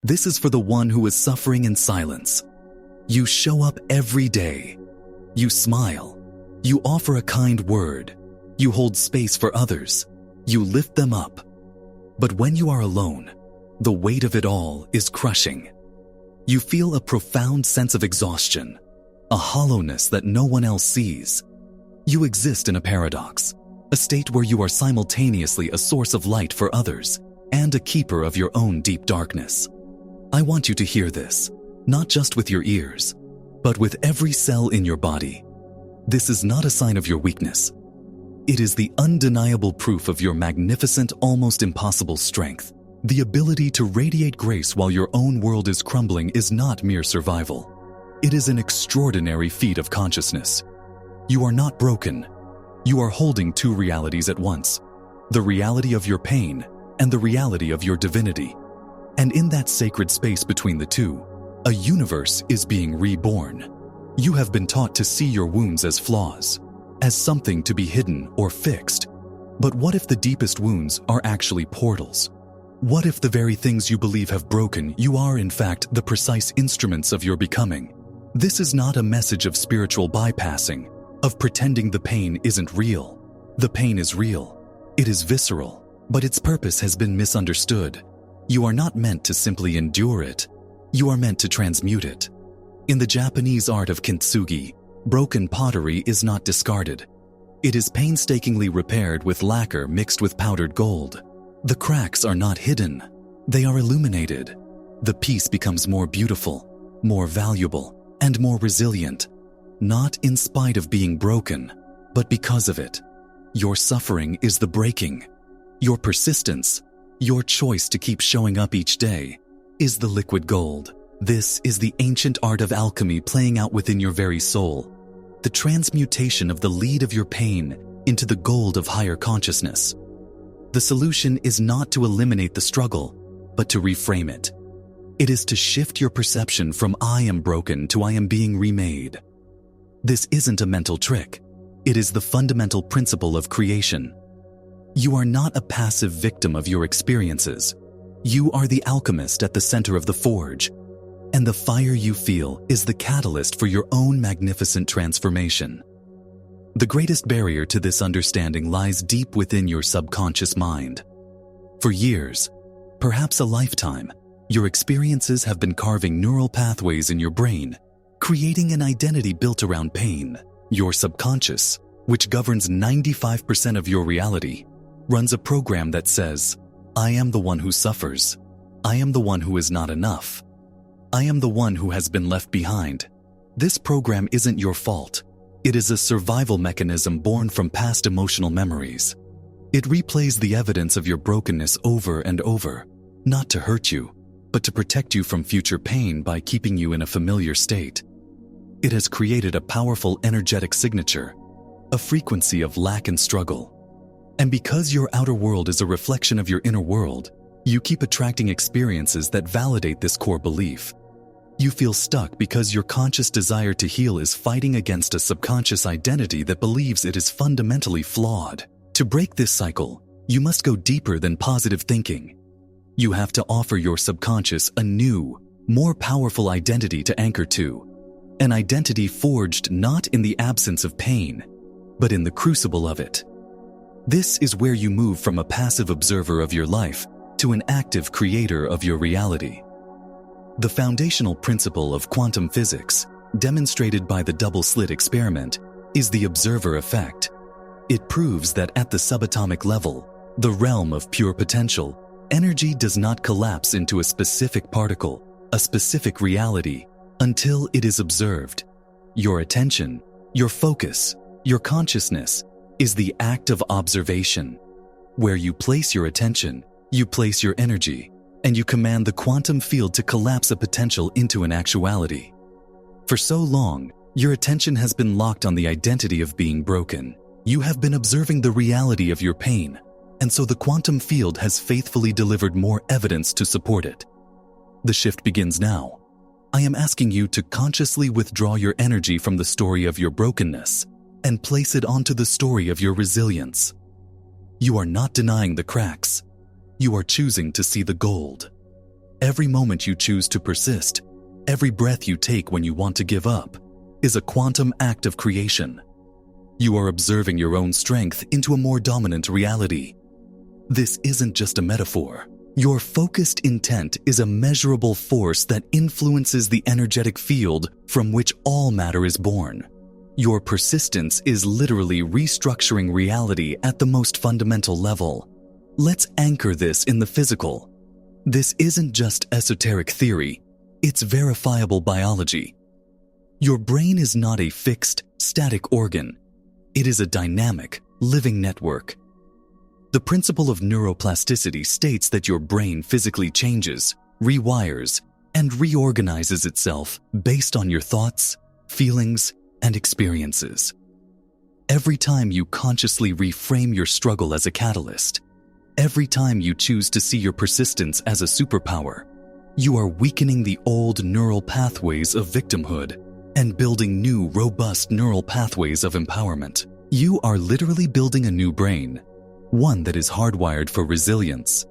This is for the one who is suffering in silence. You show up every day. You smile. You offer a kind word. You hold space for others. You lift them up. But when you are alone, the weight of it all is crushing. You feel a profound sense of exhaustion, a hollowness that no one else sees. You exist in a paradox, a state where you are simultaneously a source of light for others and a keeper of your own deep darkness. I want you to hear this, not just with your ears, but with every cell in your body. This is not a sign of your weakness. It is the undeniable proof of your magnificent, almost impossible strength. The ability to radiate grace while your own world is crumbling is not mere survival. It is an extraordinary feat of consciousness. You are not broken. You are holding two realities at once, the reality of your pain and the reality of your divinity. And in that sacred space between the two, a universe is being reborn. You have been taught to see your wounds as flaws, as something to be hidden or fixed. But what if the deepest wounds are actually portals? What if the very things you believe have broken, you are in fact the precise instruments of your becoming? This is not a message of spiritual bypassing, of pretending the pain isn't real. The pain is real. It is visceral, but its purpose has been misunderstood. You are not meant to simply endure it. You are meant to transmute it. In the Japanese art of kintsugi, broken pottery is not discarded. It is painstakingly repaired with lacquer mixed with powdered gold. The cracks are not hidden. They are illuminated. The piece becomes more beautiful, more valuable, and more resilient, not in spite of being broken, but because of it. Your suffering is the breaking. Your persistence, your choice to keep showing up each day, is the liquid gold. This is the ancient art of alchemy playing out within your very soul. The transmutation of the lead of your pain into the gold of higher consciousness. The solution is not to eliminate the struggle, but to reframe it. It is to shift your perception from I am broken to I am being remade. This isn't a mental trick. It is the fundamental principle of creation. You are not a passive victim of your experiences. You are the alchemist at the center of the forge, and the fire you feel is the catalyst for your own magnificent transformation. The greatest barrier to this understanding lies deep within your subconscious mind. For years, perhaps a lifetime, your experiences have been carving neural pathways in your brain, creating an identity built around pain. Your subconscious, which governs 95% of your reality, runs a program that says, I am the one who suffers. I am the one who is not enough. I am the one who has been left behind. This program isn't your fault. It is a survival mechanism born from past emotional memories. It replays the evidence of your brokenness over and over, not to hurt you, but to protect you from future pain by keeping you in a familiar state. It has created a powerful energetic signature, a frequency of lack and struggle. And because your outer world is a reflection of your inner world, you keep attracting experiences that validate this core belief. You feel stuck because your conscious desire to heal is fighting against a subconscious identity that believes it is fundamentally flawed. To break this cycle, you must go deeper than positive thinking. You have to offer your subconscious a new, more powerful identity to anchor to. An identity forged not in the absence of pain, but in the crucible of it. This is where you move from a passive observer of your life to an active creator of your reality. The foundational principle of quantum physics, demonstrated by the double-slit experiment, is the observer effect. It proves that at the subatomic level, the realm of pure potential, energy does not collapse into a specific particle, a specific reality, until it is observed. Your attention, your focus, your consciousness is the act of observation. Where you place your attention, you place your energy, and you command the quantum field to collapse a potential into an actuality. For so long, your attention has been locked on the identity of being broken. You have been observing the reality of your pain, and so the quantum field has faithfully delivered more evidence to support it. The shift begins now. I am asking you to consciously withdraw your energy from the story of your brokenness and place it onto the story of your resilience. You are not denying the cracks. You are choosing to see the gold. Every moment you choose to persist, every breath you take when you want to give up, is a quantum act of creation. You are observing your own strength into a more dominant reality. This isn't just a metaphor. Your focused intent is a measurable force that influences the energetic field from which all matter is born. Your persistence is literally restructuring reality at the most fundamental level. Let's anchor this in the physical. This isn't just esoteric theory, it's verifiable biology. Your brain is not a fixed, static organ. It is a dynamic, living network. The principle of neuroplasticity states that your brain physically changes, rewires, and reorganizes itself based on your thoughts, feelings, and experiences. Every time you consciously reframe your struggle as a catalyst, every time you choose to see your persistence as a superpower, you are weakening the old neural pathways of victimhood and building new, robust neural pathways of empowerment. You are literally building a new brain, one that is hardwired for resilience.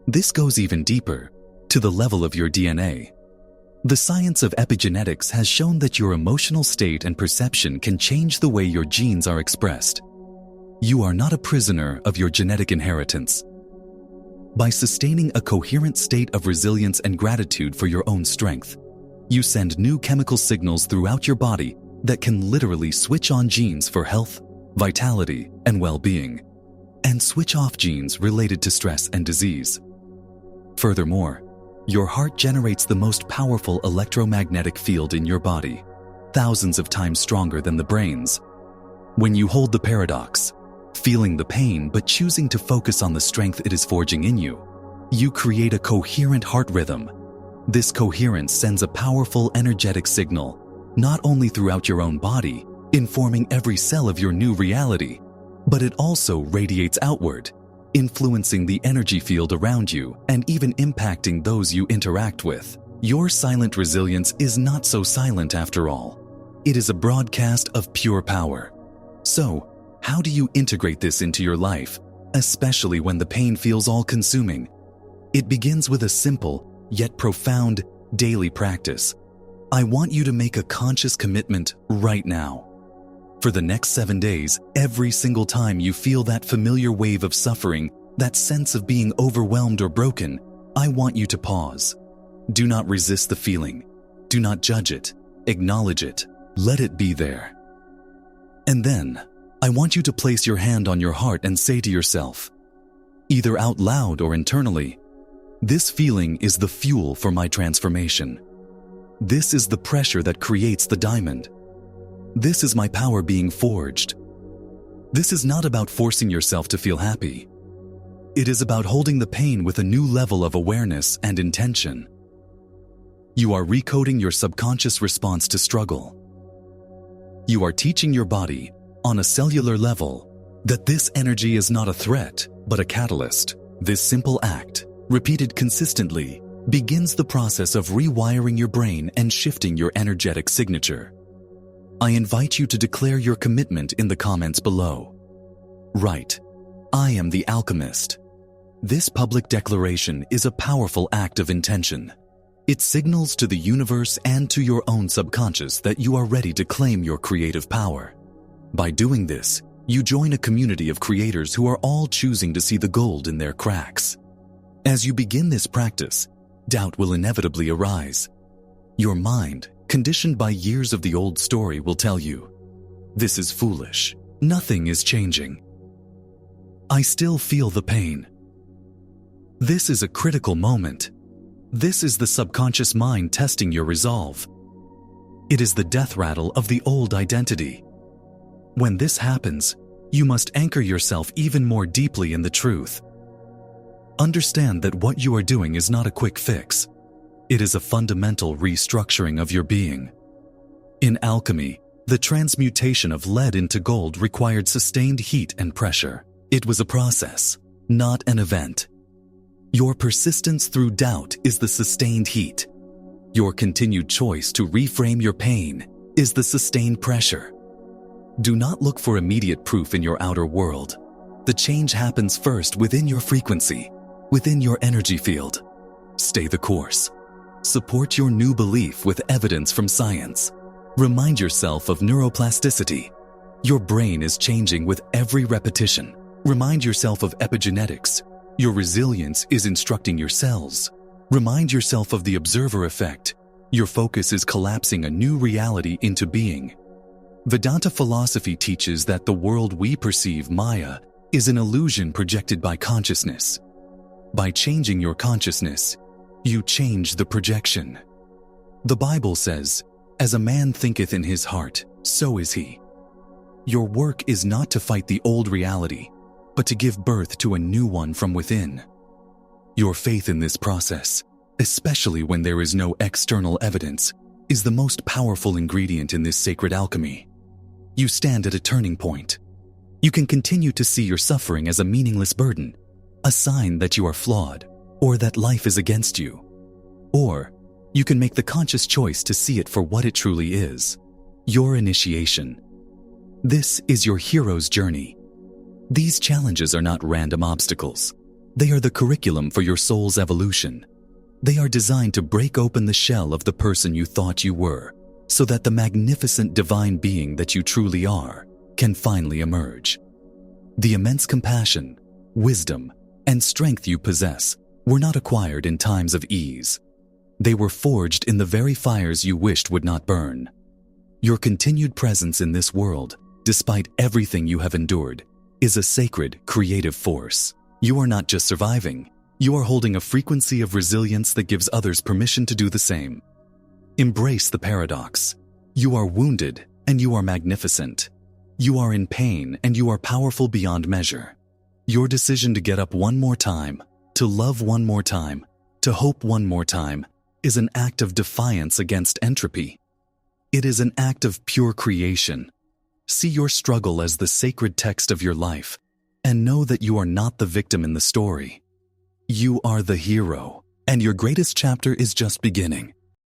This goes even deeper, to the level of your DNA. The science of epigenetics has shown that your emotional state and perception can change the way your genes are expressed. You are not a prisoner of your genetic inheritance. By sustaining a coherent state of resilience and gratitude for your own strength, you send new chemical signals throughout your body that can literally switch on genes for health, vitality, and well-being, and switch off genes related to stress and disease. Furthermore, your heart generates the most powerful electromagnetic field in your body, thousands of times stronger than the brain's. When you hold the paradox, feeling the pain but choosing to focus on the strength it is forging in you, you create a coherent heart rhythm. This coherence sends a powerful energetic signal, not only throughout your own body, informing every cell of your new reality, but it also radiates outward, influencing the energy field around you and even impacting those you interact with. Your silent resilience is not so silent after all. It is a broadcast of pure power. So, how do you integrate this into your life, especially when the pain feels all-consuming? It begins with a simple, yet profound, daily practice. I want you to make a conscious commitment right now. For the next 7 days, every single time you feel that familiar wave of suffering, that sense of being overwhelmed or broken, I want you to pause. Do not resist the feeling. Do not judge it. Acknowledge it. Let it be there. And then, I want you to place your hand on your heart and say to yourself, either out loud or internally, this feeling is the fuel for my transformation. This is the pressure that creates the diamond. This is my power being forged. This is not about forcing yourself to feel happy. It is about holding the pain with a new level of awareness and intention. You are recoding your subconscious response to struggle. You are teaching your body, on a cellular level, that this energy is not a threat, but a catalyst. This simple act, repeated consistently, begins the process of rewiring your brain and shifting your energetic signature. I invite you to declare your commitment in the comments below. Write, I am the alchemist. This public declaration is a powerful act of intention. It signals to the universe and to your own subconscious that you are ready to claim your creative power. By doing this, you join a community of creators who are all choosing to see the gold in their cracks. As you begin this practice, doubt will inevitably arise. Your mind, conditioned by years of the old story, will tell you, this is foolish. Nothing is changing. I still feel the pain. This is a critical moment. This is the subconscious mind testing your resolve. It is the death rattle of the old identity. When this happens, you must anchor yourself even more deeply in the truth. Understand that what you are doing is not a quick fix. It is a fundamental restructuring of your being. In alchemy, the transmutation of lead into gold required sustained heat and pressure. It was a process, not an event. Your persistence through doubt is the sustained heat. Your continued choice to reframe your pain is the sustained pressure. Do not look for immediate proof in your outer world. The change happens first within your frequency, within your energy field. Stay the course. Support your new belief with evidence from science. Remind yourself of neuroplasticity. Your brain is changing with every repetition. Remind yourself of epigenetics. Your resilience is instructing your cells. Remind yourself of the observer effect. Your focus is collapsing a new reality into being. Vedanta philosophy teaches that the world we perceive, Maya, is an illusion projected by consciousness. By changing your consciousness, you change the projection. The Bible says, "As a man thinketh in his heart, so is he." Your work is not to fight the old reality, but to give birth to a new one from within. Your faith in this process, especially when there is no external evidence, is the most powerful ingredient in this sacred alchemy. You stand at a turning point. You can continue to see your suffering as a meaningless burden, a sign that you are flawed, or that life is against you. Or you can make the conscious choice to see it for what it truly is, your initiation. This is your hero's journey. These challenges are not random obstacles. They are the curriculum for your soul's evolution. They are designed to break open the shell of the person you thought you were, so that the magnificent divine being that you truly are can finally emerge. The immense compassion, wisdom, and strength you possess were not acquired in times of ease. They were forged in the very fires you wished would not burn. Your continued presence in this world, despite everything you have endured, is a sacred, creative force. You are not just surviving. You are holding a frequency of resilience that gives others permission to do the same. Embrace the paradox. You are wounded and you are magnificent. You are in pain and you are powerful beyond measure. Your decision to get up one more time, to love one more time, to hope one more time, is an act of defiance against entropy. It is an act of pure creation. See your struggle as the sacred text of your life, and know that you are not the victim in the story. You are the hero, and your greatest chapter is just beginning.